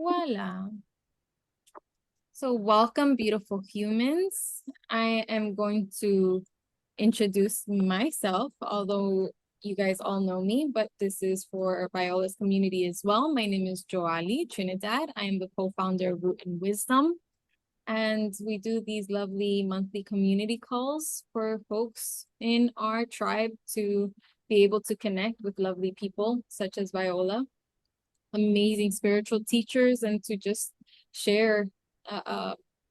Voila. So welcome, beautiful humans. I am going to introduce myself, although you guys all know me, but this is for Viola's community as well. My name is Joali Trinidad. I am the co-founder of Root and Wisdom. And we do these lovely monthly community calls for folks in our tribe to be able to connect with lovely people such as Viola, amazing spiritual teachers, and to just share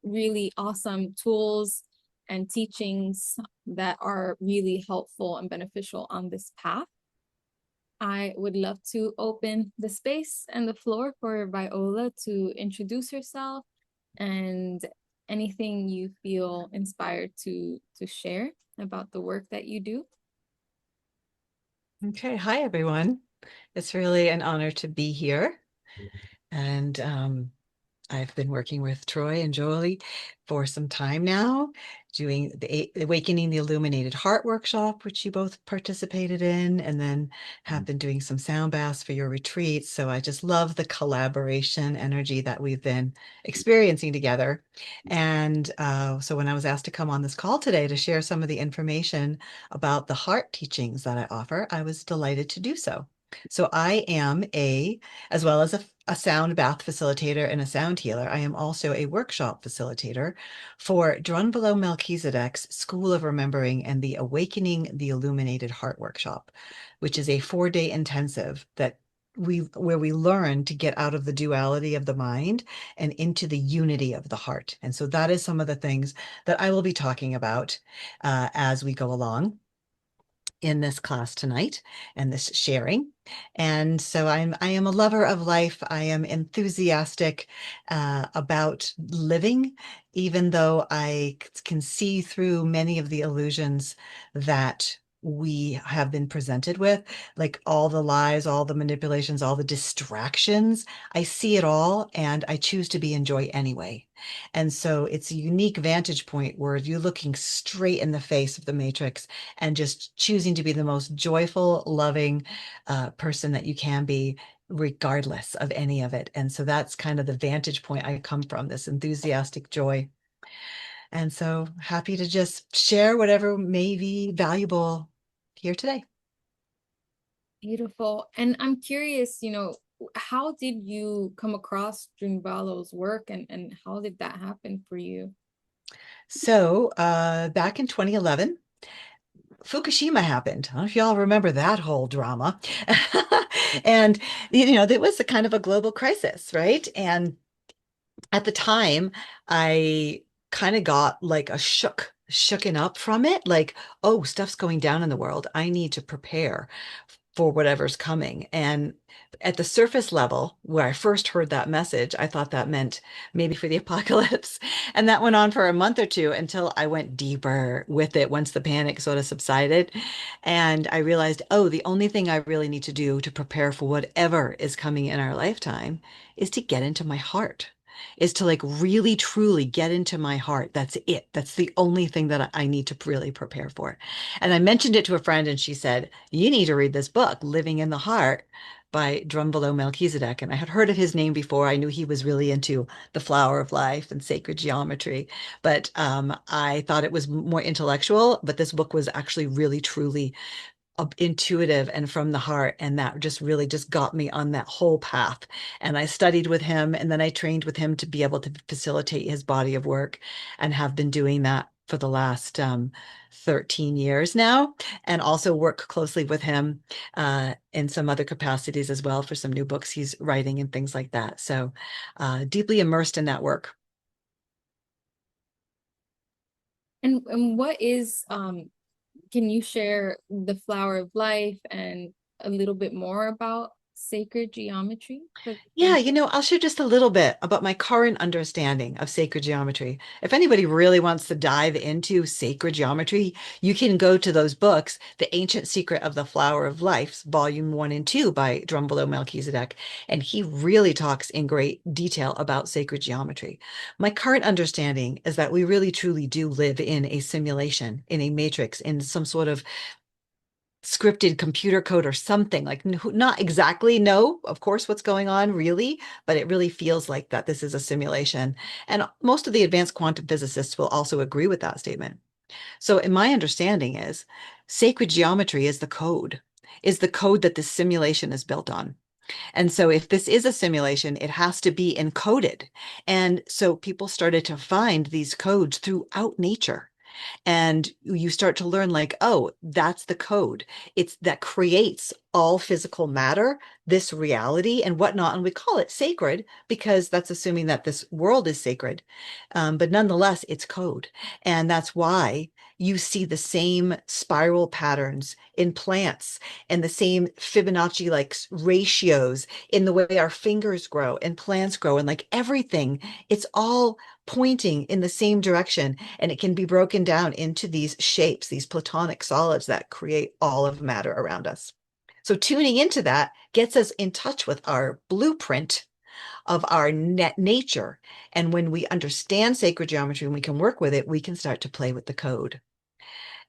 really awesome tools and teachings that are really helpful and beneficial on this path. I would love to open the space and the floor for Viola to introduce herself and anything you feel inspired to share about the work that you do. Okay, hi everyone. It's really an honor to be here. And I've been working with Troy and Jolie for some time now, doing the Awakening the Illuminated Heart workshop, which you both participated in, and then have been doing some sound baths for your retreats. So I just love the collaboration energy that we've been experiencing together. And so when I was asked to come on this call today to share some of the information about the heart teachings that I offer, I was delighted to do so. So I am as well as a sound bath facilitator and a sound healer, I am also a workshop facilitator for Drunvalo Melchizedek's School of Remembering and the Awakening the Illuminated Heart workshop, which is a 4-day intensive where we learn to get out of the duality of the mind and into the unity of the heart. And so that is some of the things that I will be talking about as we go along in this class tonight and this sharing. And so I am a lover of life. I am enthusiastic about living, even though I can see through many of the illusions that we have been presented with, like all the lies, all the manipulations, all the distractions. I see it all and I choose to be in joy anyway. And so it's a unique vantage point where you're looking straight in the face of the matrix and just choosing to be the most joyful, loving person that you can be, regardless of any of it. And so that's kind of the vantage point I come from, this enthusiastic joy. And so happy to just share whatever may be valuable here today. Beautiful. And I'm curious, how did you come across Drunvalo's work and how did that happen for you? So back in 2011, Fukushima happened. I don't know if y'all remember that whole drama. And, it was a kind of a global crisis, right? And at the time, I kind of got like a shooken up from it. Like, oh, stuff's going down in the world. I need to prepare for whatever's coming. And at the surface level, where I first heard that message, I thought that meant maybe for the apocalypse. And that went on for a month or two until I went deeper with it once the panic sort of subsided. And I realized, oh, the only thing I really need to do to prepare for whatever is coming in our lifetime is to get into my heart. Is to like really truly get into my heart. That's it. That's the only thing that I need to really prepare for. And I mentioned it to a friend and she said, you need to read this book, Living in the Heart by Drunvalo Melchizedek. And I had heard of his name before. I knew he was really into the flower of life and sacred geometry, but I thought it was more intellectual. But this book was actually really, truly intuitive and from the heart. And that just really just got me on that whole path. And I studied with him and then I trained with him to be able to facilitate his body of work and have been doing that for the last 13 years now, and also work closely with him in some other capacities as well for some new books he's writing and things like that. So deeply immersed in that work. And what is can you share the flower of life and a little bit more about sacred geometry Yeah, I'll share just a little bit about my current understanding of sacred geometry. If anybody really wants to dive into sacred geometry, you can go to those books, The Ancient Secret of the Flower of Life, Volume 1 and 2 by Drunvalo Melchizedek, and he really talks in great detail about sacred geometry. My current understanding is that we really truly do live in a simulation, in a matrix, in some sort of scripted computer code or something like not exactly know, of course, what's going on really, but it really feels like that this is a simulation. And most of the advanced quantum physicists will also agree with that statement. So, in my understanding is sacred geometry is the code that this simulation is built on. And so, if this is a simulation, it has to be encoded. And so, people started to find these codes throughout nature. And you start to learn like, oh, that's the code. It's that creates all physical matter, this reality and whatnot. And we call it sacred because that's assuming that this world is sacred. But nonetheless, it's code. And that's why you see the same spiral patterns in plants and the same Fibonacci like ratios in the way our fingers grow and plants grow and like everything. It's all pointing in the same direction, and it can be broken down into these shapes, these platonic solids that create all of matter around us. So tuning into that gets us in touch with our blueprint of our net nature. And when we understand sacred geometry and we can work with it, we can start to play with the code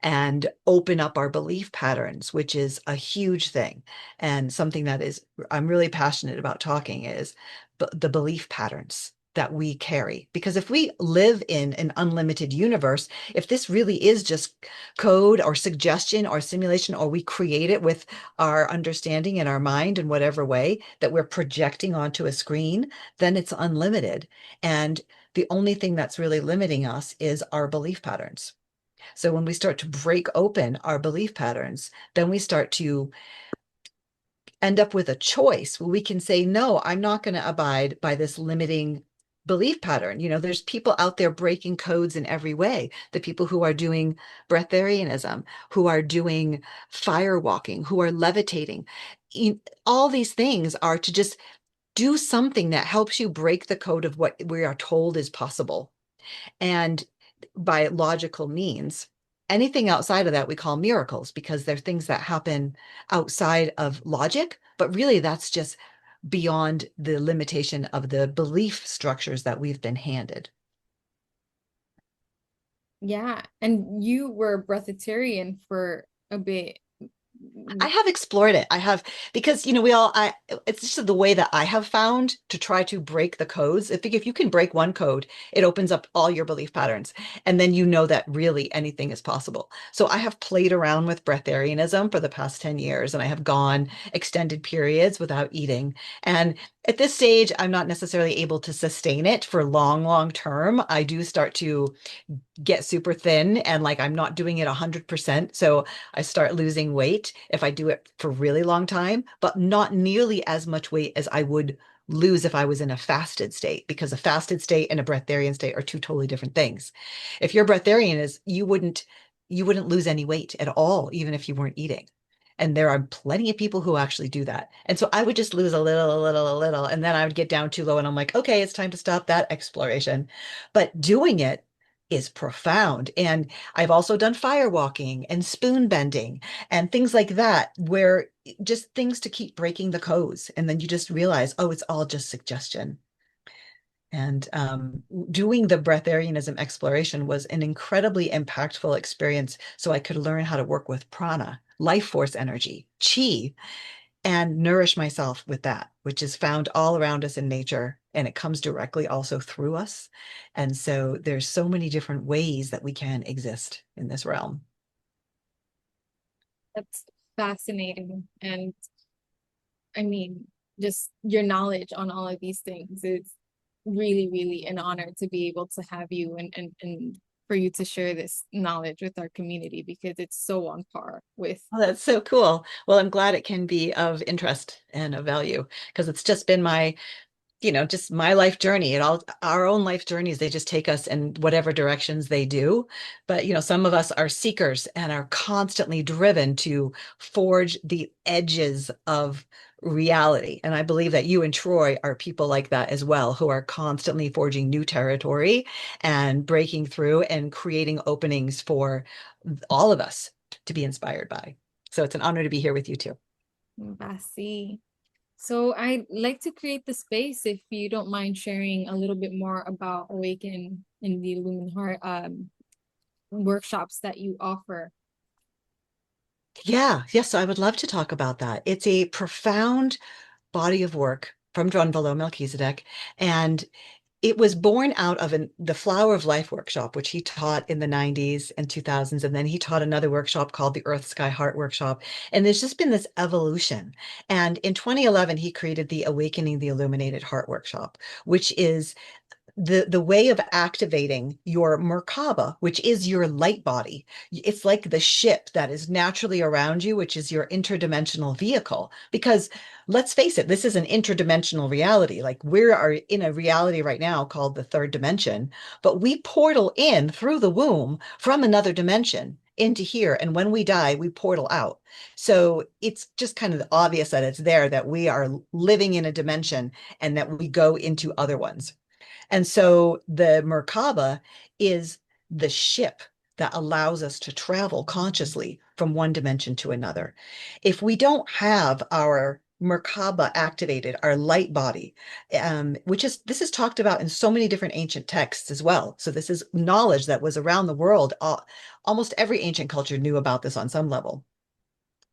and open up our belief patterns, which is a huge thing. And something that is, I'm really passionate about talking is the belief patterns that we carry. Because if we live in an unlimited universe, if this really is just code or suggestion or simulation, or we create it with our understanding in our mind in whatever way that we're projecting onto a screen, then it's unlimited. And the only thing that's really limiting us is our belief patterns. So when we start to break open our belief patterns, then we start to end up with a choice where we can say, no, I'm not going to abide by this limiting belief pattern. You know, there's people out there breaking codes in every way. The people who are doing breatharianism, who are doing fire walking, who are levitating. All these things are to just do something that helps you break the code of what we are told is possible. And by logical means, anything outside of that we call miracles because they're things that happen outside of logic, but really that's just beyond the limitation of the belief structures that we've been handed. Yeah, and you were breatharian for a bit. I have explored it. I have because it's just the way that I have found to try to break the codes. I think if you can break one code, it opens up all your belief patterns. And then you know that really anything is possible. So I have played around with breatharianism for the past 10 years, and I have gone extended periods without eating. And at this stage, I'm not necessarily able to sustain it for long, long term. I do start to get super thin and like I'm not doing it 100%. So I start losing weight if I do it for a really long time, but not nearly as much weight as I would lose if I was in a fasted state, because a fasted state and a breatharian state are two totally different things. If you're breatharian is you wouldn't lose any weight at all, even if you weren't eating. And there are plenty of people who actually do that. And so I would just lose a little, and then I would get down too low and I'm like, okay, it's time to stop that exploration. But doing it is profound. And I've also done fire walking and spoon bending and things like that, where just things to keep breaking the codes. And then you just realize, oh, it's all just suggestion. And doing the breatharianism exploration was an incredibly impactful experience. So I could learn how to work with prana, life force energy, chi, and nourish myself with that, which is found all around us in nature. And it comes directly also through us. And so there's so many different ways that we can exist in this realm. That's fascinating. And I mean, just your knowledge on all of these things is really, really an honor to be able to have you and for you to share this knowledge with our community because it's so on par with. Oh, that's so cool. Well, I'm glad it can be of interest and of value because it's just been just my life journey and all our own life journeys. They just take us in whatever directions they do. But, some of us are seekers and are constantly driven to forge the edges of reality. And I believe that you and Troy are people like that as well, who are constantly forging new territory and breaking through and creating openings for all of us to be inspired by. So it's an honor to be here with you too. Basi. So I'd like to create the space if you don't mind sharing a little bit more about Awaken in the Illumined Heart workshops that you offer. Yeah, yes, so I would love to talk about that. It's a profound body of work from Drunvalo Melchizedek, and it was born out of the Flower of Life workshop, which he taught in the 90s and 2000s. And then he taught another workshop called the Earth, Sky, Heart workshop. And there's just been this evolution. And in 2011, he created the Awakening the Illuminated Heart workshop, which is the way of activating your Merkaba, which is your light body. It's like the ship that is naturally around you, which is your interdimensional vehicle. Because let's face it, this is an interdimensional reality. Like we are in a reality right now called the third dimension, but we portal in through the womb from another dimension into here. And when we die, we portal out. So it's just kind of obvious that it's there, that we are living in a dimension and that we go into other ones. And so the Merkaba is the ship that allows us to travel consciously from one dimension to another. If we don't have our Merkaba activated, our light body, which is this is talked about in so many different ancient texts as well. So this is knowledge that was around the world. Almost every ancient culture knew about this on some level.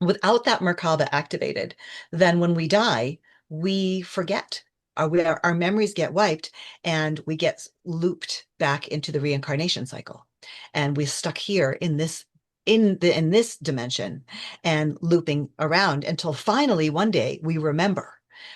Without that Merkaba activated, then when we die, we forget. Our memories get wiped and we get looped back into the reincarnation cycle. And we're stuck here in this dimension and looping around until finally one day we remember.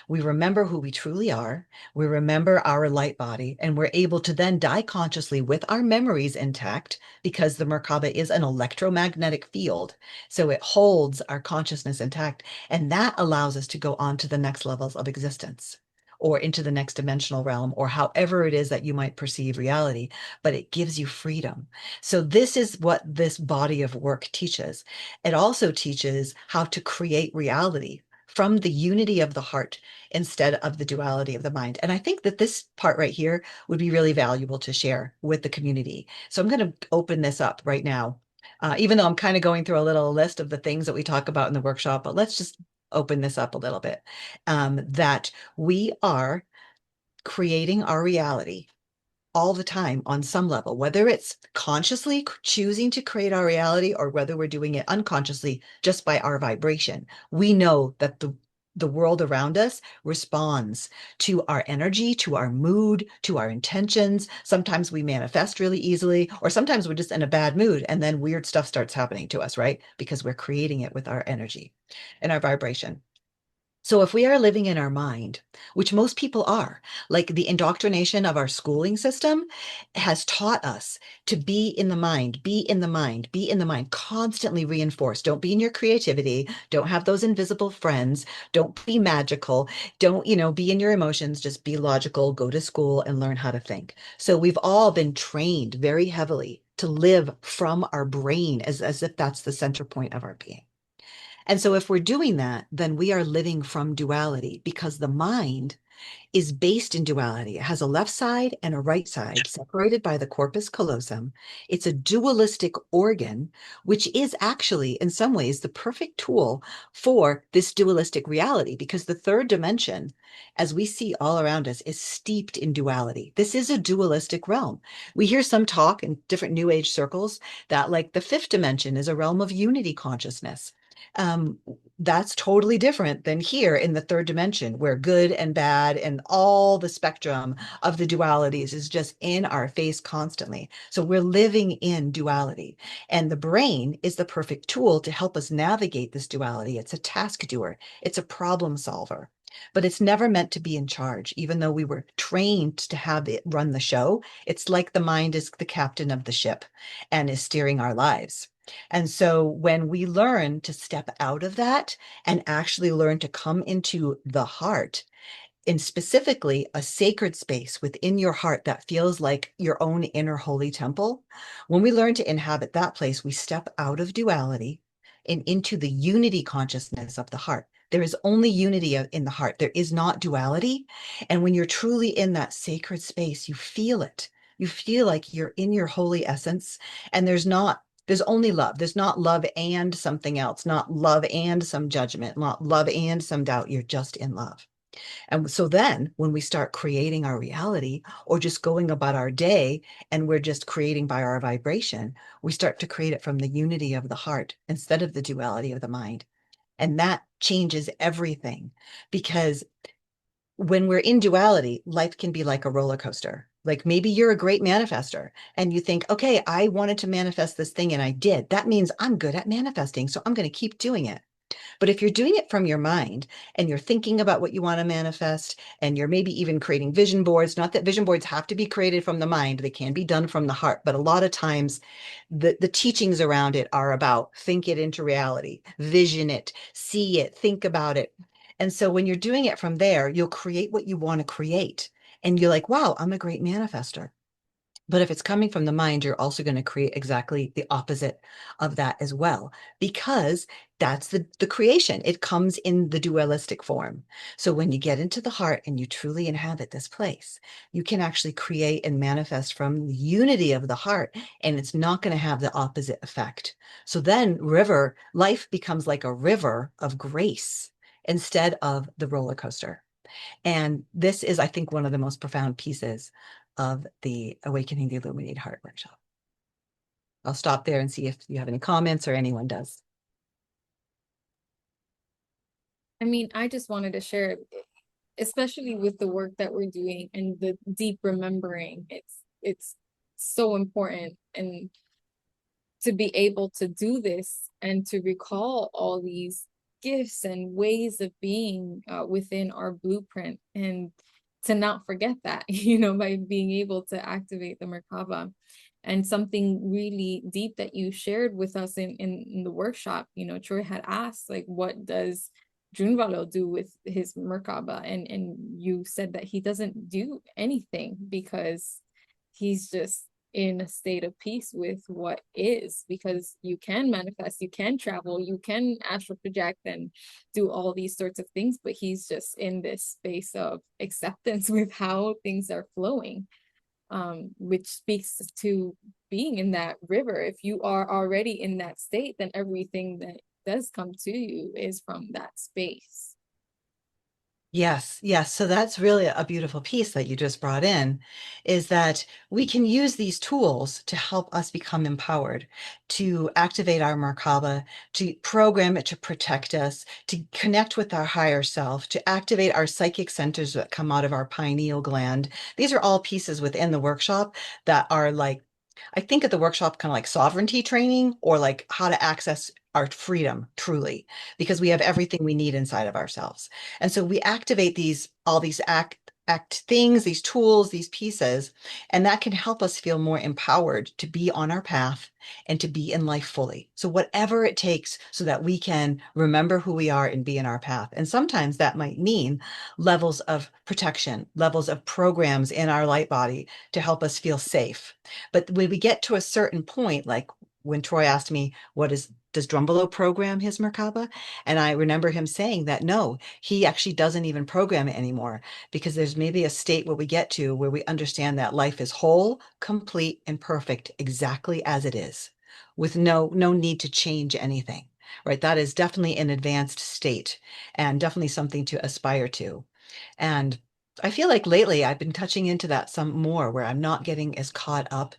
We remember who we truly are. We remember our light body, and we're able to then die consciously with our memories intact because the Merkaba is an electromagnetic field. So it holds our consciousness intact, and that allows us to go on to the next levels of existence or into the next dimensional realm, or however it is that you might perceive reality, but it gives you freedom. So this is what this body of work teaches. It also teaches how to create reality from the unity of the heart instead of the duality of the mind. And I think that this part right here would be really valuable to share with the community. So I'm going to open this up right now, even though I'm kind of going through a little list of the things that we talk about in the workshop, but let's just open this up a little bit. That we are creating our reality all the time on some level, whether it's consciously choosing to create our reality or whether we're doing it unconsciously just by our vibration. We know that the world around us responds to our energy, to our mood, to our intentions. Sometimes we manifest really easily, or sometimes we're just in a bad mood and then weird stuff starts happening to us, right? Because we're creating it with our energy and our vibration. So if we are living in our mind, which most people are, like the indoctrination of our schooling system has taught us to be in the mind, be in the mind, be in the mind, constantly reinforced. Don't be in your creativity. Don't have those invisible friends. Don't be magical. Don't, be in your emotions. Just be logical, go to school and learn how to think. So we've all been trained very heavily to live from our brain as if that's the center point of our being. And so if we're doing that, then we are living from duality because the mind is based in duality. It has a left side and a right side separated by the corpus callosum. It's a dualistic organ, which is actually, in some ways, the perfect tool for this dualistic reality because the third dimension, as we see all around us, is steeped in duality. This is a dualistic realm. We hear some talk in different New Age circles that, like, the fifth dimension is a realm of unity consciousness. Um, that's totally different than here in the third dimension, where good and bad and all the spectrum of the dualities is just in our face constantly. So we're living in duality. And the brain is the perfect tool to help us navigate this duality. It's a task doer, it's a problem solver. But it's never meant to be in charge, even though we were trained to have it run the show. It's like the mind is the captain of the ship and is steering our lives. And so when we learn to step out of that and actually learn to come into the heart, in specifically a sacred space within your heart that feels like your own inner holy temple, when we learn to inhabit that place, we step out of duality and into the unity consciousness of the heart. There is only unity in the heart. There is not duality. And when you're truly in that sacred space, you feel it. You feel like you're in your holy essence, and there's only love. There's not love and something else, not love and some judgment, not love and some doubt. You're just in love. And so then when we start creating our reality or just going about our day and we're just creating by our vibration, we start to create it from the unity of the heart instead of the duality of the mind. And that changes everything because when we're in duality, life can be like a roller coaster. Like maybe you're a great manifester and you think, okay, I wanted to manifest this thing and I did. That means I'm good at manifesting. So I'm going to keep doing it. But if you're doing it from your mind and you're thinking about what you want to manifest, and you're maybe even creating vision boards, not that vision boards have to be created from the mind, they can be done from the heart. But a lot of times the teachings around it are about think it into reality, vision it, see it, think about it. And so when you're doing it from there, you'll create what you want to create. And you're like, wow, I'm a great manifester. But if it's coming from the mind, you're also going to create exactly the opposite of that as well, because that's the creation. It comes in the dualistic form. So when you get into the heart and you truly inhabit this place, you can actually create and manifest from the unity of the heart, and it's not going to have the opposite effect. So then life becomes like a river of grace instead of the roller coaster. And this is, I think, one of the most profound pieces of the Awakening the Illuminated Heart workshop. I'll stop there and see if you have any comments or anyone does. I mean, I just wanted to share, especially with the work that we're doing and the deep remembering. It's so important, and to be able to do this and to recall all these gifts and ways of being within our blueprint, and to not forget that, by being able to activate the Merkaba. And something really deep that you shared with us in the workshop, Troy had asked, like, what does Drunvalo do with his Merkaba? And you said that he doesn't do anything because he's just in a state of peace with what is, because you can manifest, you can travel, you can astral project and do all these sorts of things, but he's just in this space of acceptance with how things are flowing, which speaks to being in that river. If you are already in that state, then everything that does come to you is from that space. Yes, yes. So that's really a beautiful piece that you just brought in, is that we can use these tools to help us become empowered, to activate our Merkaba, to program it to protect us, to connect with our higher self, to activate our psychic centers that come out of our pineal gland. These are all pieces within the workshop that are like, I think at the workshop, kind of like sovereignty training or like how to access our freedom truly, because we have everything we need inside of ourselves. And so we activate all these act things, these tools, these pieces, and that can help us feel more empowered to be on our path and to be in life fully. So whatever it takes so that we can remember who we are and be in our path. And sometimes that might mean levels of protection, levels of programs in our light body to help us feel safe. But when we get to a certain point, like when Troy asked me, does Drunvalo program his Merkaba? And I remember him saying that no, he actually doesn't even program it anymore, because there's maybe a state where we get to where we understand that life is whole, complete, and perfect exactly as it is, with no need to change anything. Right? That is definitely an advanced state and definitely something to aspire to. And I feel like lately I've been touching into that some more, where I'm not getting as caught up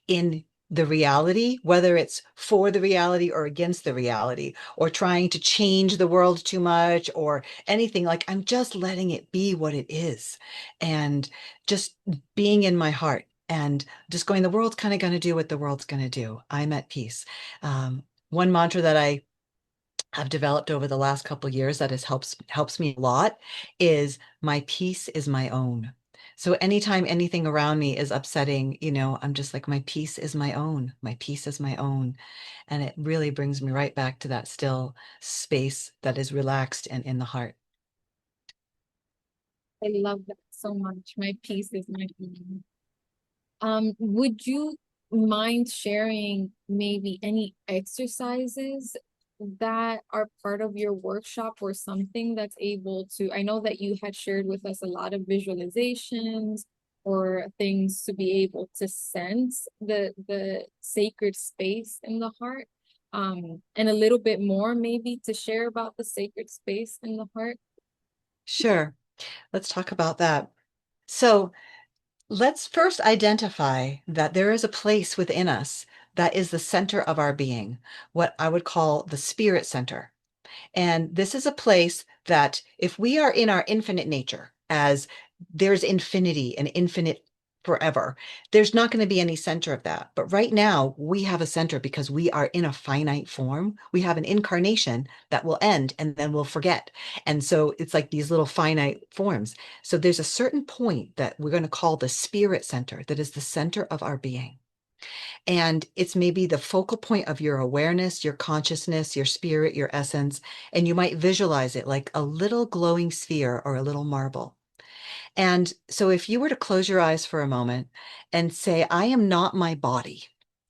in the reality, whether it's for the reality or against the reality, or trying to change the world too much or anything. Like I'm just letting it be what it is and just being in my heart and just going, the world's kind of going to do what the world's going to do. I'm at peace. One mantra that I have developed over the last couple of years that helps me a lot is my peace is my own. So anytime anything around me is upsetting, I'm just like, my peace is my own. My peace is my own. And it really brings me right back to that still space that is relaxed and in the heart. I love that so much. My peace is my own. Would you mind sharing maybe any exercises that are part of your workshop, or something that's able to, I know that you had shared with us a lot of visualizations or things to be able to sense the sacred space in the heart, and a little bit more maybe to share about the sacred space in the heart. Sure. Let's talk about that. So let's first identify that there is a place within us that is the center of our being, what I would call the spirit center. And this is a place that if we are in our infinite nature, as there's infinity and infinite forever, there's not going to be any center of that. But right now, we have a center because we are in a finite form. We have an incarnation that will end and then we'll forget. And so it's like these little finite forms. So there's a certain point that we're going to call the spirit center, that is the center of our being. And it's maybe the focal point of your awareness, your consciousness, your spirit, your essence. And you might visualize it like a little glowing sphere or a little marble. And so if you were to close your eyes for a moment and say, I am not my body,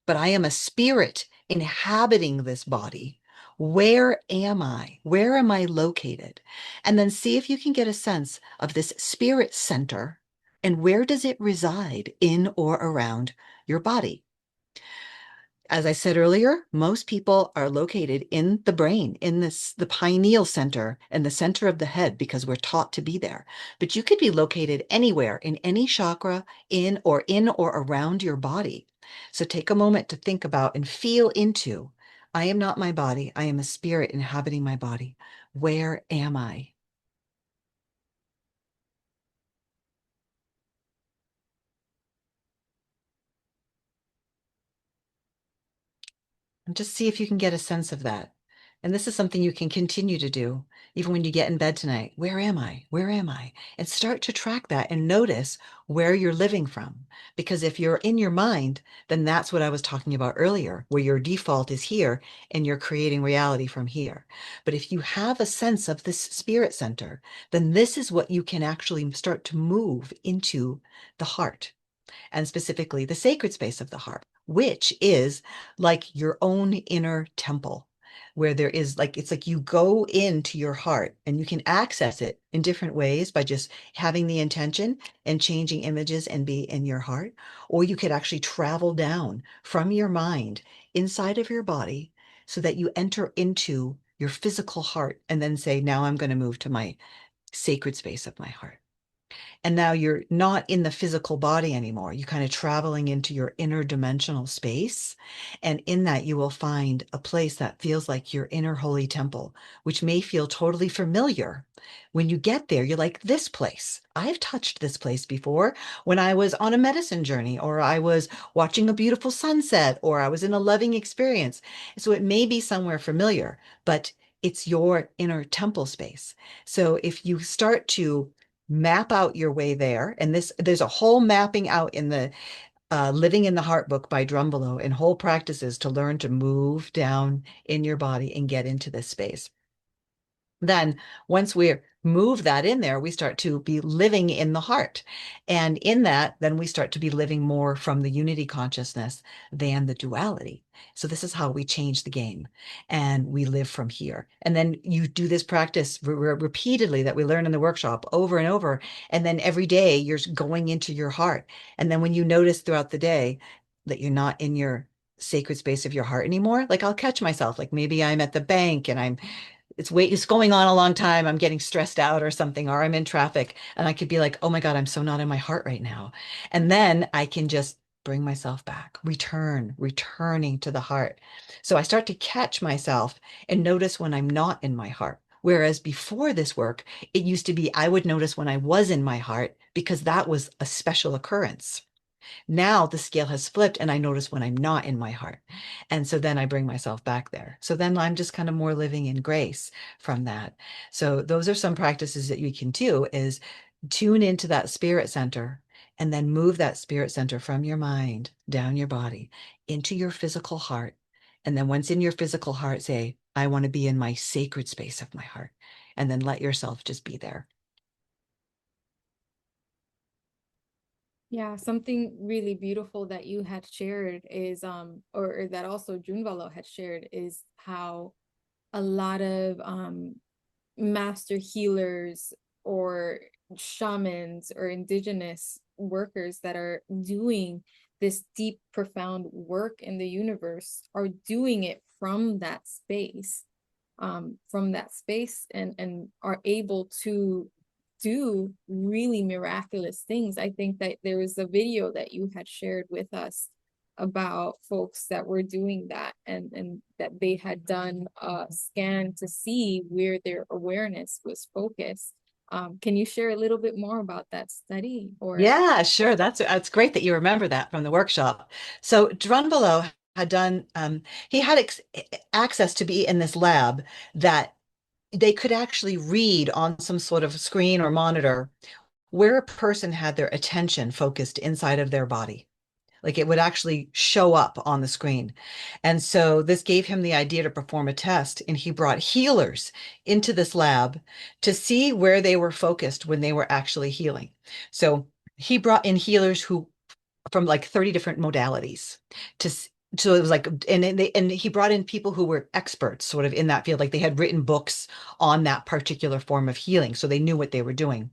but I am a spirit inhabiting this body. Where am I? Where am I located? And then see if you can get a sense of this spirit center and where does it reside in or around your body? As I said earlier, most people are located in the brain, in the pineal center and the center of the head because we're taught to be there. But you could be located anywhere in any chakra in or around your body. So take a moment to think about and feel into, I am not my body. I am a spirit inhabiting my body. Where am I? And just see if you can get a sense of that. And this is something you can continue to do even when you get in bed tonight. Where am I? Where am I? And start to track that and notice where you're living from. Because if you're in your mind, then that's what I was talking about earlier, where your default is here and you're creating reality from here. But if you have a sense of this spirit center, then this is what you can actually start to move into the heart and specifically the sacred space of the heart, which is like your own inner temple, where there is like, it's like you go into your heart and you can access it in different ways by just having the intention and changing images and be in your heart. Or you could actually travel down from your mind inside of your body so that you enter into your physical heart and then say, now I'm going to move to my sacred space of my heart. And now you're not in the physical body anymore. You're kind of traveling into your interdimensional space. And in that, you will find a place that feels like your inner holy temple, which may feel totally familiar. When you get there, you're like, this place, I've touched this place before when I was on a medicine journey, or I was watching a beautiful sunset, or I was in a loving experience. So it may be somewhere familiar, but it's your inner temple space. So if you start to map out your way there. And there's a whole mapping out in the Living in the Heart book by Drunvalo and whole practices to learn to move down in your body and get into this space. Then once we move that in there, we start to be living in the heart. And in that, then we start to be living more from the unity consciousness than the duality. So this is how we change the game and we live from here. And then you do this practice repeatedly that we learn in the workshop over and over. And then every day you're going into your heart. And then when you notice throughout the day that you're not in your sacred space of your heart anymore, like I'll catch myself, like maybe I'm at the bank and it's going on a long time. I'm getting stressed out or something, or I'm in traffic and I could be like, oh my God, I'm so not in my heart right now. And then I can just bring myself back, returning to the heart. So I start to catch myself and notice when I'm not in my heart. Whereas before this work, it used to be I would notice when I was in my heart because that was a special occurrence. Now the scale has flipped and I notice when I'm not in my heart. And so then I bring myself back there. So then I'm just kind of more living in grace from that. So those are some practices that you can do is tune into that spirit center and then move that spirit center from your mind down your body into your physical heart. And then once in your physical heart, say, I want to be in my sacred space of my heart. And then let yourself just be there. Yeah, something really beautiful that you had shared is or that also Drunvalo had shared is how a lot of master healers or shamans or indigenous workers that are doing this deep, profound work in the universe are doing it from that space and are able do really miraculous things. I think that there was a video that you had shared with us about folks that were doing that, and that they had done a scan to see where their awareness was focused. Can you share a little bit more about that study? Or Yeah, sure. That's great that you remember that from the workshop. So Drunvalo had done he had access to be in this lab that they could actually read on some sort of screen or monitor where a person had their attention focused inside of their body. Like it would actually show up on the screen. And so this gave him the idea to perform a test, and he brought healers into this lab to see where they were focused when they were actually healing. So he brought in healers who from like 30 different modalities to so it was like and he brought in people who were experts sort of in that field, like they had written books on that particular form of healing, so they knew what they were doing.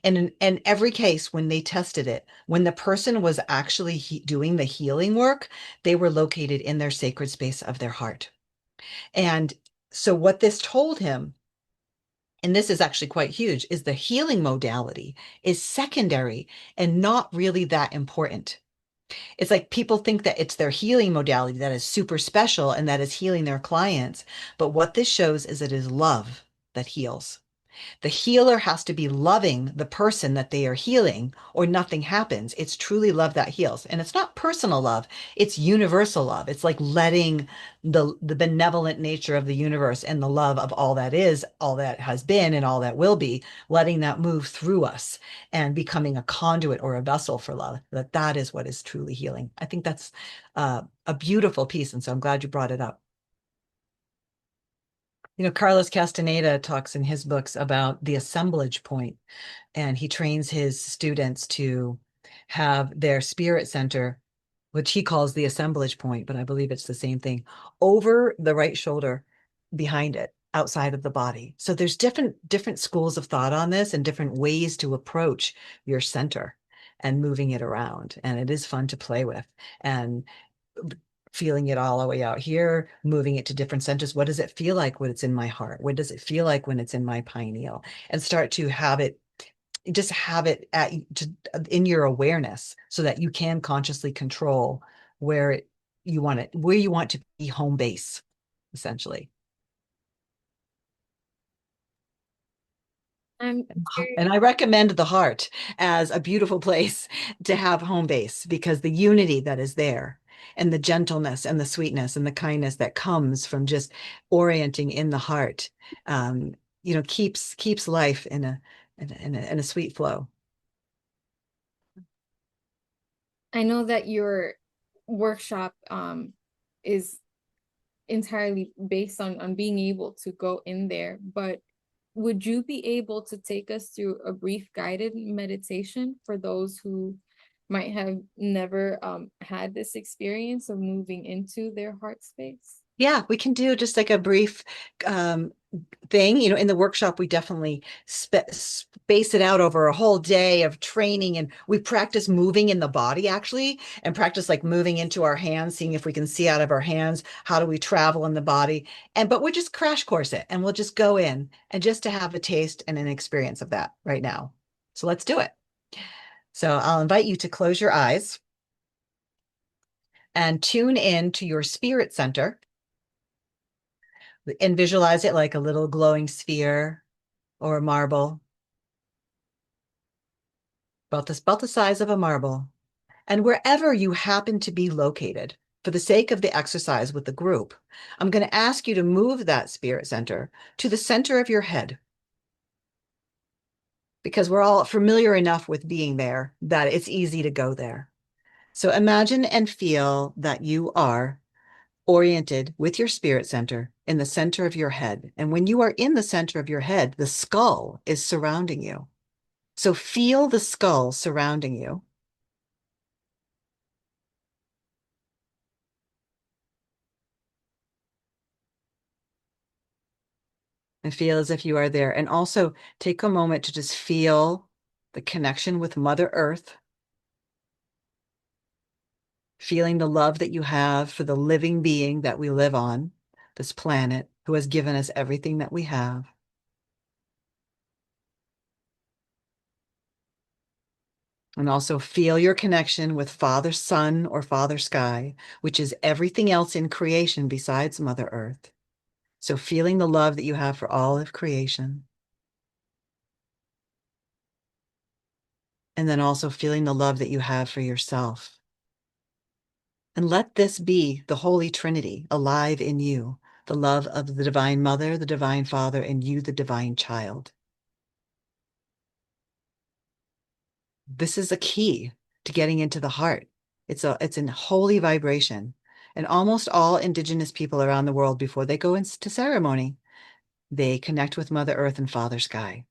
And in every case, when they tested it, when the person was actually doing the healing work, they were located in their sacred space of their heart. And so what this told him, and this is actually quite huge, is the healing modality is secondary and not really that important. It's like people think that it's their healing modality that is super special and that is healing their clients. But what this shows is it is love that heals. The healer has to be loving the person that they are healing, or nothing happens. It's truly love that heals. And it's not personal love, it's universal love. It's like letting the benevolent nature of the universe and the love of all that is, all that has been, and all that will be, letting that move through us and becoming a conduit or a vessel for love. That is what is truly healing. I think that's a beautiful piece. And so I'm glad you brought it up. Carlos Castaneda talks in his books about the assemblage point, and he trains his students to have their spirit center, which he calls the assemblage point, but I believe it's the same thing, over the right shoulder, behind it, outside of the body. So there's different schools of thought on this and different ways to approach your center and moving it around. And it is fun to play with. And feeling it all the way out here, moving it to different centers. What does it feel like when it's in my heart? What does it feel like when it's in my pineal? And start to have it, just have it in your awareness so that you can consciously control where you want to be home base, essentially. I'm And very I recommend the heart as a beautiful place to have home base, because the unity that is there and the gentleness and the sweetness and the kindness that comes from just orienting in the heart, keeps life in a sweet flow. I know that your workshop is entirely based on being able to go in there, but would you be able to take us through a brief guided meditation for those who might have never had this experience of moving into their heart space? Yeah, we can do just like a brief um, thing. In the workshop, we definitely space it out over a whole day of training, and we practice moving in the body actually, and practice like moving into our hands, seeing if we can see out of our hands. How do we travel in the body? But we'll just crash course it, and we'll just go in and just to have a taste and an experience of that right now. So let's do it. So I'll invite you to close your eyes and tune in to your spirit center, and visualize it like a little glowing sphere or a marble, about the size of a marble. And wherever you happen to be located, for the sake of the exercise with the group, I'm going to ask you to move that spirit center to the center of your head, because we're all familiar enough with being there that it's easy to go there. So imagine and feel that you are oriented with your spirit center in the center of your head. And when you are in the center of your head, the skull is surrounding you. So feel the skull surrounding you. And feel as if you are there. And also take a moment to just feel the connection with Mother Earth, feeling the love that you have for the living being that we live on this planet, who has given us everything that we have. And also feel your connection with Father Sun or Father Sky, which is everything else in creation besides Mother Earth. So feeling the love that you have for all of creation. And then also feeling the love that you have for yourself. And let this be the Holy Trinity alive in you, the love of the Divine Mother, the Divine Father, and you, the Divine Child. This is a key to getting into the heart. It's a holy vibration. And almost all Indigenous people around the world, before they go into ceremony, they connect with Mother Earth and Father Sky.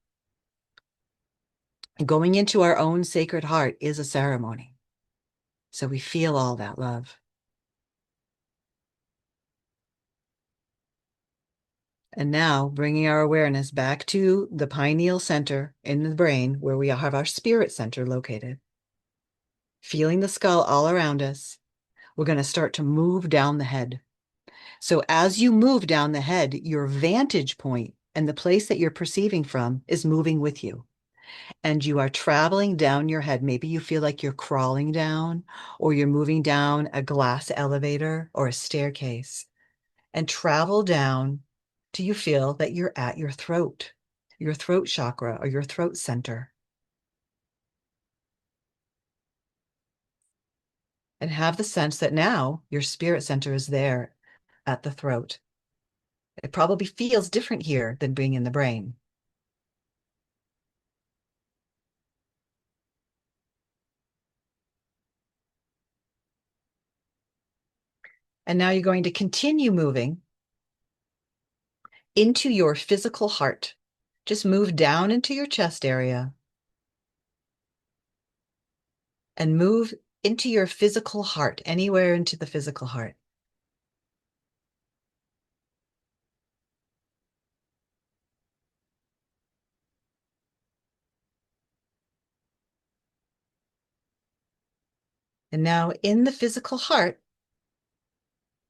And going into our own sacred heart is a ceremony. So we feel all that love. And now bringing our awareness back to the pineal center in the brain where we have our spirit center located. Feeling the skull all around us, we're going to start to move down the head. So as you move down the head, your vantage point and the place that you're perceiving from is moving with you. And you are traveling down your head. Maybe you feel like you're crawling down, or you're moving down a glass elevator or a staircase, and travel down till you feel that you're at your throat chakra or your throat center. And have the sense that now your spirit center is there at the throat. It probably feels different here than being in the brain. And now you're going to continue moving into your physical heart. Just move down into your chest area and move into your physical heart, anywhere into the physical heart. And now in the physical heart,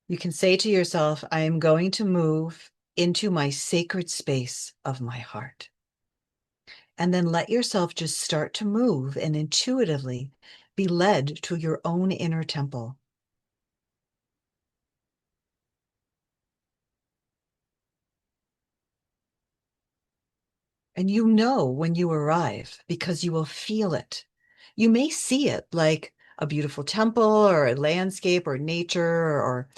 you can say to yourself, I am going to move into my sacred space of my heart. And then let yourself just start to move and intuitively be led to your own inner temple. And you know when you arrive because you will feel it. You may see it like a beautiful temple or a landscape or nature or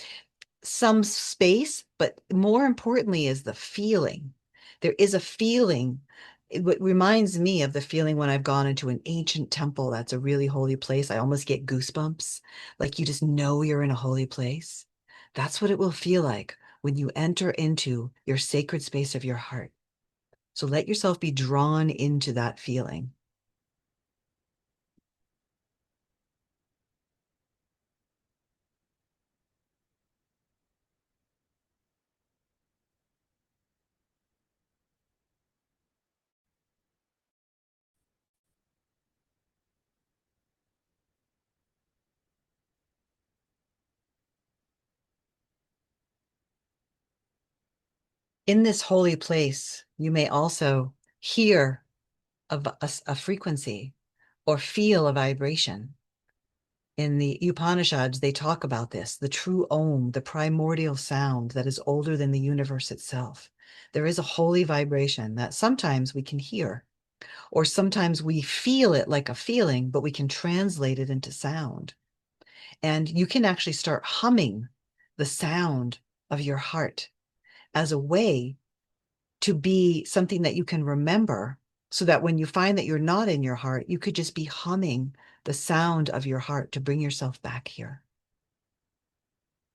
some space, but more importantly is the feeling. There is a feeling. What reminds me of the feeling when I've gone into an ancient temple that's a really holy place. I almost get goosebumps, like you just know you're in a holy place. That's what it will feel like when you enter into your sacred space of your heart. So let yourself be drawn into that feeling. In this holy place, you may also hear a frequency or feel a vibration. In the Upanishads, they talk about this, the true Om, the primordial sound that is older than the universe itself. There is a holy vibration that sometimes we can hear, or sometimes we feel it like a feeling, but we can translate it into sound. And you can actually start humming the sound of your heart as a way to be something that you can remember, so that when you find that you're not in your heart, you could just be humming the sound of your heart to bring yourself back here.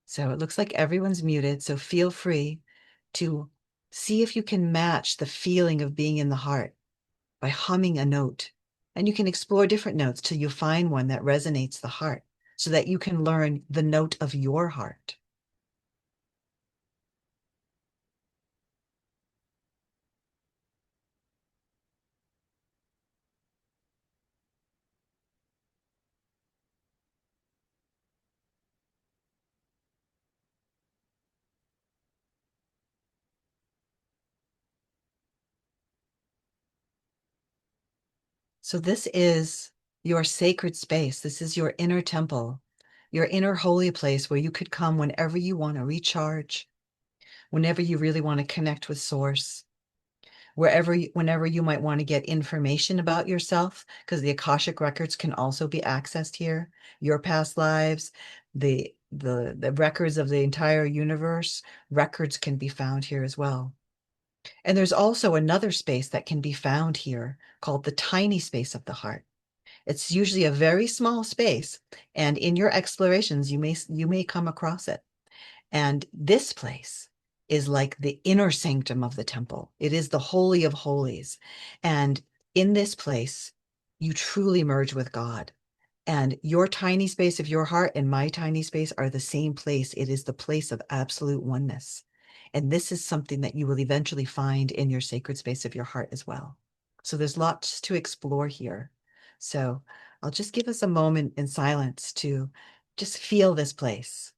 So it looks like everyone's muted, so feel free to see if you can match the feeling of being in the heart by humming a note. And you can explore different notes till you find one that resonates the heart, so that you can learn the note of your heart. So this is your sacred space. This is your inner temple, your inner holy place where you could come whenever you want to recharge, whenever you really want to connect with source, whenever you might want to get information about yourself, because the Akashic records can also be accessed here, your past lives, the records of the entire universe, records can be found here as well. And there's also another space that can be found here called the tiny space of the heart. It's usually a very small space, and in your explorations, you may come across it. And this place is like the inner sanctum of the temple. It is the holy of holies. And in this place, you truly merge with God. And your tiny space of your heart and my tiny space are the same place. It is the place of absolute oneness. And this is something that you will eventually find in your sacred space of your heart as well. So there's lots to explore here. So I'll just give us a moment in silence to just feel this place.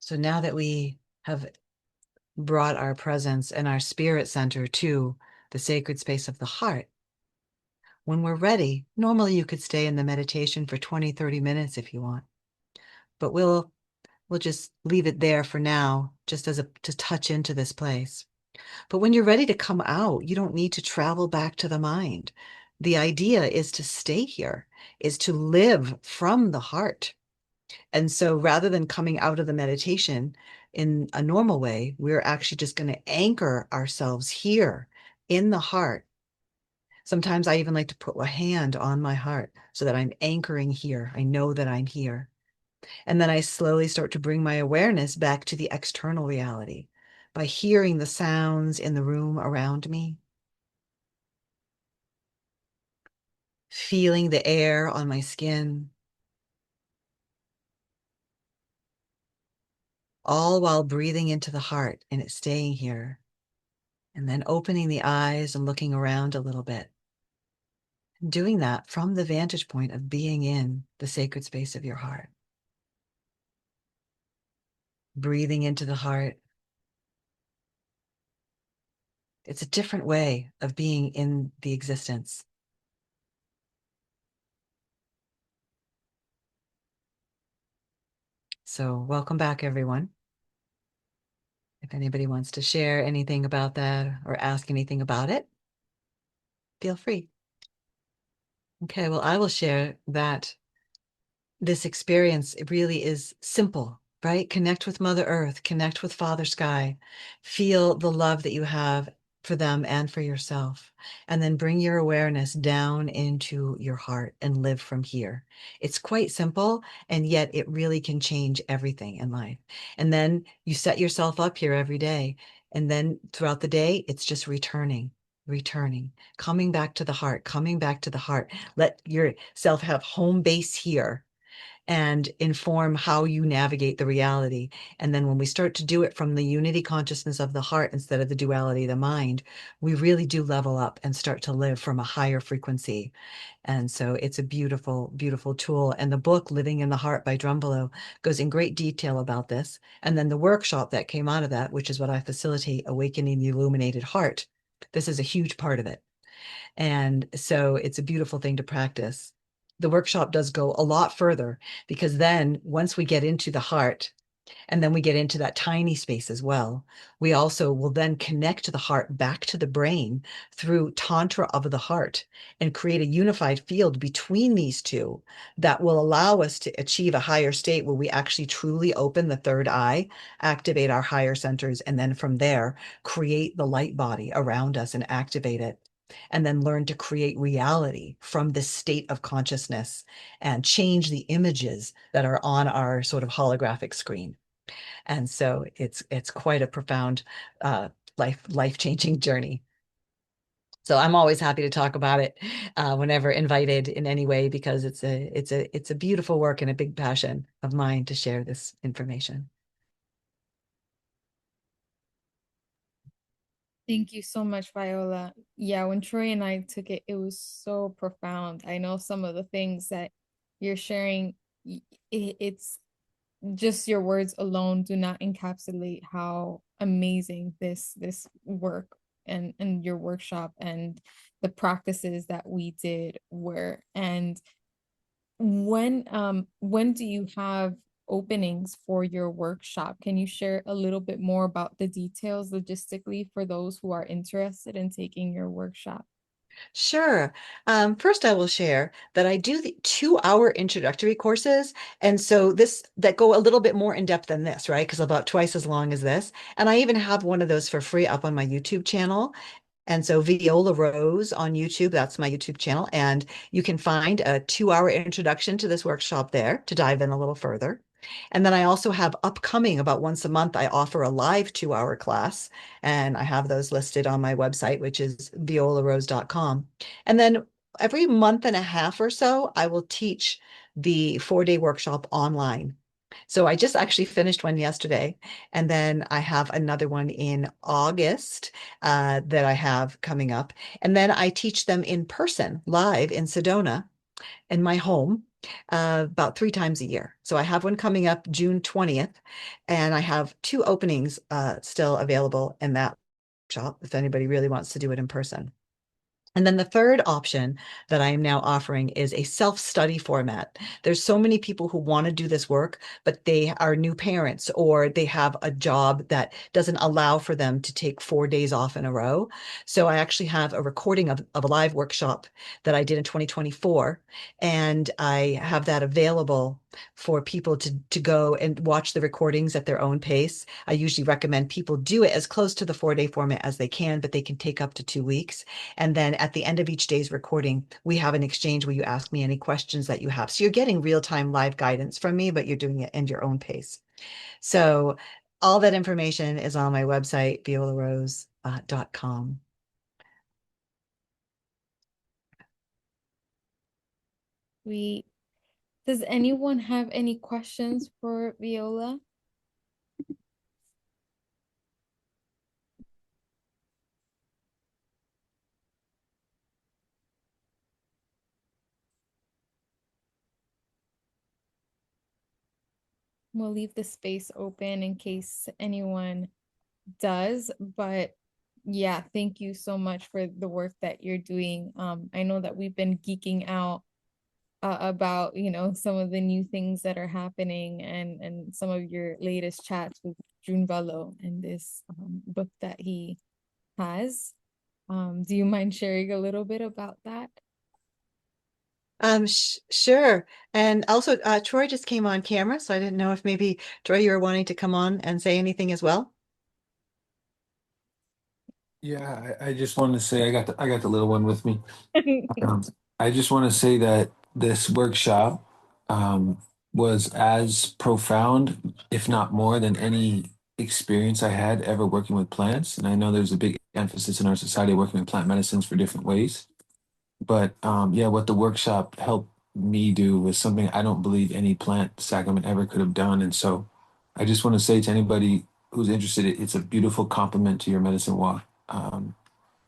So now that we have brought our presence and our spirit center to the sacred space of the heart, when we're ready, normally you could stay in the meditation for 20, 30 minutes if you want, but we'll just leave it there for now, just as to touch into this place. But when you're ready to come out, you don't need to travel back to the mind. The idea is to stay here, is to live from the heart. And so rather than coming out of the meditation in a normal way, we're actually just going to anchor ourselves here in the heart. Sometimes I even like to put a hand on my heart so that I'm anchoring here. I know that I'm here. And then I slowly start to bring my awareness back to the external reality by hearing the sounds in the room around me, feeling the air on my skin, all while breathing into the heart and it staying here. And then opening the eyes and looking around a little bit. Doing that from the vantage point of being in the sacred space of your heart. Breathing into the heart. It's a different way of being in the existence. So welcome back, everyone. If anybody wants to share anything about that or ask anything about it, feel free. Okay, well, I will share that this experience, it really is simple, right? Connect with Mother Earth, connect with Father Sky, feel the love that you have for them and for yourself, and then bring your awareness down into your heart and live from here. It's quite simple, and yet it really can change everything in life. And then you set yourself up here every day, and then throughout the day, it's just returning, coming back to the heart, coming back to the heart. Let yourself have home base here and inform how you navigate the reality. And then when we start to do it from the unity consciousness of the heart instead of the duality of the mind, we really do level up and start to live from a higher frequency. And so it's a beautiful, beautiful tool. And the book, Living in the Heart by Drunvalo, goes in great detail about this. And then the workshop that came out of that, which is what I facilitate, Awakening the Illuminated Heart. This is a huge part of it. And so it's a beautiful thing to practice. the workshop does go a lot further, because then once we get into the heart, and then we get into that tiny space as well, we also will then connect the heart back to the brain through tantra of the heart and create a unified field between these two that will allow us to achieve a higher state where we actually truly open the third eye, activate our higher centers, and then from there create the light body around us and activate it, and then learn to create reality from this state of consciousness and change the images that are on our sort of holographic screen. And so it's quite a profound life-changing journey. So I'm always happy to talk about it whenever invited in any way, because it's a beautiful work and a big passion of mine to share this information. Thank you so much, Viola. Yeah, when Troy and I took it, it was so profound. I know some of the things that you're sharing, it's just your words alone do not encapsulate how amazing this work and your workshop and the practices that we did were. And when do you have openings for your workshop? Can you share a little bit more about the details logistically for those who are interested in taking your workshop? Sure. First, I will share that I do the 2-hour introductory courses. And so this that go a little bit more in depth than this, right? Because about twice as long as this. And I even have one of those for free up on my YouTube channel. And so Viola Rose on YouTube, that's my YouTube channel. And you can find a 2-hour introduction to this workshop there to dive in a little further. And then I also have upcoming, about once a month, I offer a live 2-hour class. And I have those listed on my website, which is violarose.com. And then every month and a half or so, I will teach the 4-day workshop online. So I just actually finished one yesterday, and then I have another one in August that I have coming up. And then I teach them in person, live in Sedona, in my home, about 3 times a year. So I have one coming up June 20th, and I have 2 openings still available in that shop if anybody really wants to do it in person. And then the third option that I am now offering is a self-study format. There's so many people who want to do this work, but they are new parents or they have a job that doesn't allow for them to take 4 days off in a row. So I actually have a recording of a live workshop that I did in 2024, and I have that available for people to go and watch the recordings at their own pace. I usually recommend people do it as close to the 4-day format as they can, but they can take up to 2 weeks. And then at the end of each day's recording, we have an exchange where you ask me any questions that you have. So you're getting real-time live guidance from me, but you're doing it in your own pace. So all that information is on my website, violarose.com. We Does anyone have any questions for Viola? We'll leave the space open in case anyone does, but yeah, thank you so much for the work that you're doing. I know that we've been geeking out about, some of the new things that are happening and some of your latest chats with Drunvalo and this book that he has. Do you mind sharing a little bit about that? Sure. And also, Troy just came on camera, so I didn't know if maybe Troy, you were wanting to come on and say anything as well. Yeah, I just wanted to say I got the little one with me. Um, I just want to say that this workshop um, was as profound, if not more, than any experience I had ever working with plants. And I know there's a big emphasis in our society working with plant medicines for different ways. But yeah, what the workshop helped me do was something I don't believe any plant sacrament ever could have done. And so I just want to say to anybody who's interested, it's a beautiful complement to your medicine walk. And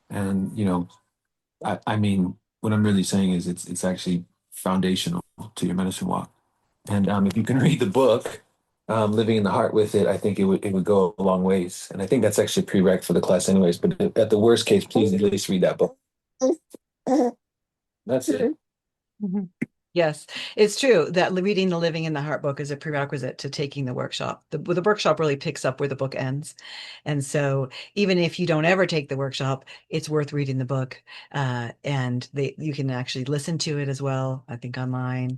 I mean, what I'm really saying is it's actually foundational to your medicine walk. And if you can read the book, Living in the Heart with it, I think it would go a long ways. And I think that's actually prereq for the class anyways. But at the worst case, please at least read that book. That's it. Mhm. Yes, it's true that reading the Living in the Heart book is a prerequisite to taking the workshop. The workshop really picks up where the book ends. And so even if you don't ever take the workshop, it's worth reading the book. And you can actually listen to it as well, I think online.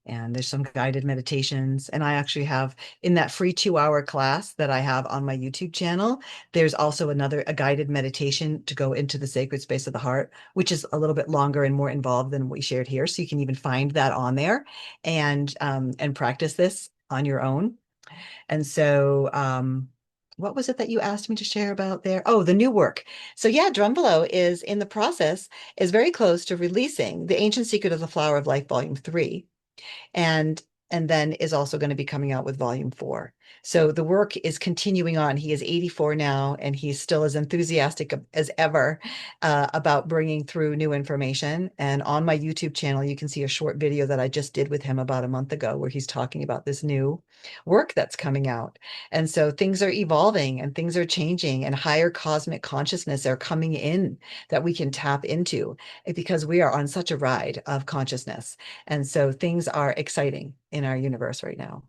And there's some guided meditations. And I actually have in that free 2-hour class that I have on my YouTube channel, there's also a guided meditation to go into the sacred space of the heart, which is a little bit longer and more involved than what we shared here. So you can even find that on there and practice this on your own. And so what was it that you asked me to share about there? Oh, the new work. So yeah, Drunvalo is in the process, is very close to releasing The Ancient Secret of the Flower of Life, Volume 3, and then is also going to be coming out with volume 4. So the work is continuing on. He is 84 now, and he's still as enthusiastic as ever about bringing through new information. And on my YouTube channel, you can see a short video that I just did with him about a month ago, where he's talking about this new work that's coming out. And so things are evolving and things are changing, and higher cosmic consciousness are coming in that we can tap into, because we are on such a ride of consciousness. And so things are exciting in our universe right now.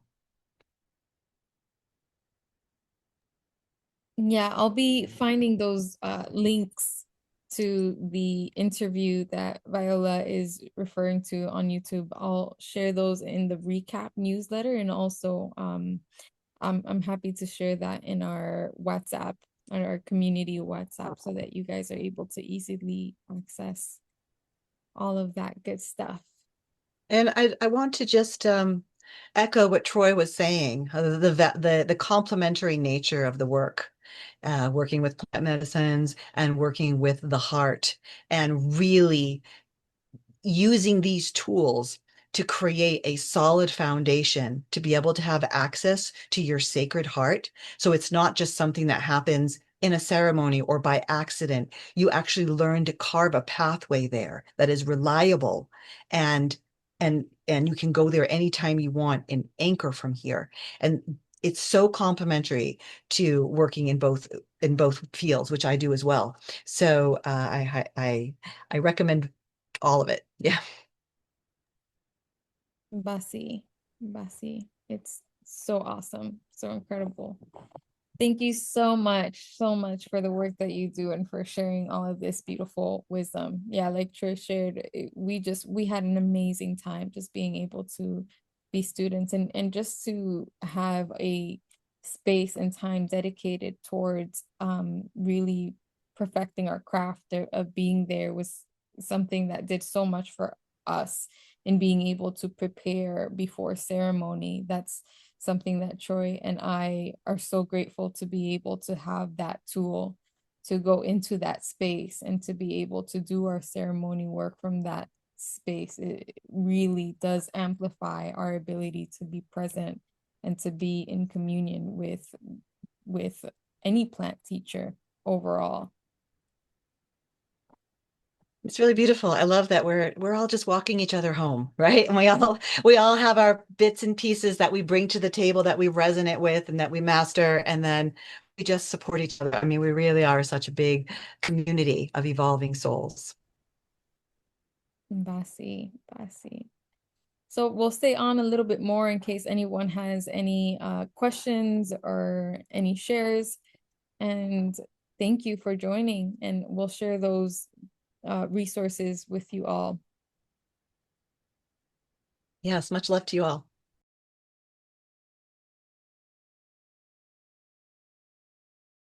Yeah, I'll be finding those links to the interview that Viola is referring to on YouTube. I'll share those in the recap newsletter, and also I'm happy to share that in our WhatsApp, on our community WhatsApp, so that you guys are able to easily access all of that good stuff. And I want to just echo what Troy was saying, the complementary nature of the work, working with plant medicines and working with the heart, and really using these tools to create a solid foundation to be able to have access to your sacred heart. So it's not just something that happens in a ceremony or by accident. You actually learn to carve a pathway there that is reliable, and and you can go there anytime you want and anchor from here. And it's so complementary to working in both fields, which I do as well. So I recommend all of it. Yeah. Basi, Basi. It's so awesome, so incredible. Thank you so much for the work that you do and for sharing all of this beautiful wisdom. Yeah, like Trish shared, we had an amazing time just being able to be students, and just to have a space and time dedicated towards really perfecting our craft of being there was something that did so much for us in being able to prepare before ceremony. That's something that Troy and I are so grateful to be able to have that tool to go into that space and to be able to do our ceremony work from that space. It really does amplify our ability to be present and to be in communion with any plant teacher overall. It's really beautiful. I love that we're all just walking each other home, right? And we all have our bits and pieces that we bring to the table that we resonate with and that we master, and then we just support each other. I mean, we really are such a big community of evolving souls. Basi, Basi. So we'll stay on a little bit more in case anyone has any questions or any shares. And thank you for joining, and we'll share those resources with you all. Yes, much love to you all.